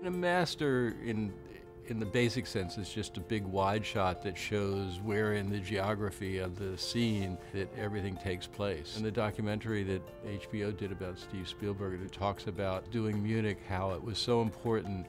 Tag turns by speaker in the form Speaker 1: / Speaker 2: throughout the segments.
Speaker 1: A master in the basic sense is just a big wide shot that shows where in the geography of the scene that everything takes place. In the documentary that HBO did about Steve Spielberg, it talks about doing Munich, how it was so important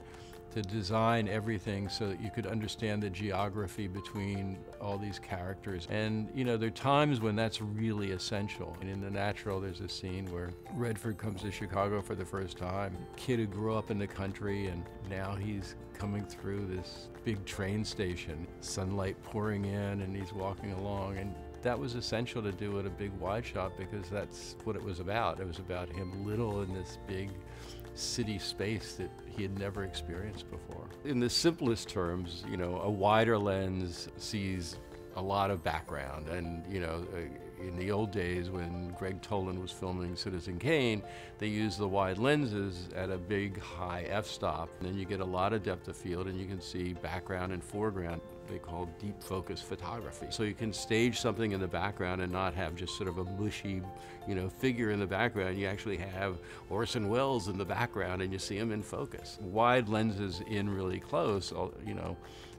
Speaker 1: to design everything so that you could understand the geography between all these characters. And you know, there are times when that's really essential. And in The Natural, there's a scene where Redford comes to Chicago for the first time. Kid who grew up in the country, and now he's coming through this big train station, sunlight pouring in, and he's walking along. And that was essential to do at a big wide shot, because that's what it was about. It was about him little in this big city space that he had never experienced before. In the simplest terms, you know, a wider lens sees a lot of background. And you know, in the old days when Greg Toland was filming Citizen Kane, they used the wide lenses at a big high f-stop, and then you get a lot of depth of field and you can see background and foreground. They call deep focus photography. So you can stage something in the background and not have just sort of a mushy, you know, figure in the background. You actually have Orson Welles in the background and you see him in focus. Wide lenses in really close, you know,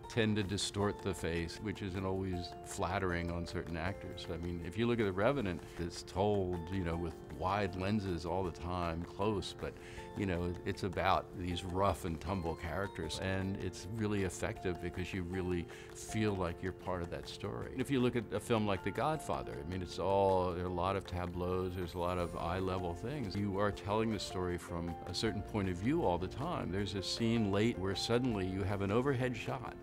Speaker 1: tend to distort the face, which isn't always flattering on certain actors. I mean, if you look at The Revenant, it's told, you know, with wide lenses all the time, close, but you know, it's about these rough and tumble characters, and it's really effective because you really feel like you're part of that story. If you look at a film like The Godfather, I mean, there are a lot of tableaus, there's a lot of eye-level things. You are telling the story from a certain point of view all the time. There's a scene late where suddenly you have an overhead shot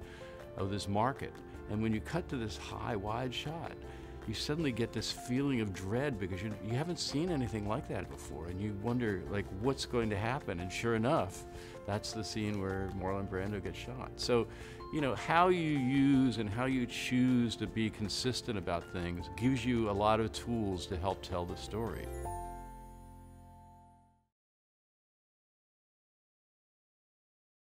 Speaker 1: of this market, and when you cut to this high, wide shot, you suddenly get this feeling of dread because you haven't seen anything like that before, and you wonder, like, what's going to happen? And sure enough, that's the scene where Marlon Brando gets shot. So, you know, how you use and how you choose to be consistent about things gives you a lot of tools to help tell the story.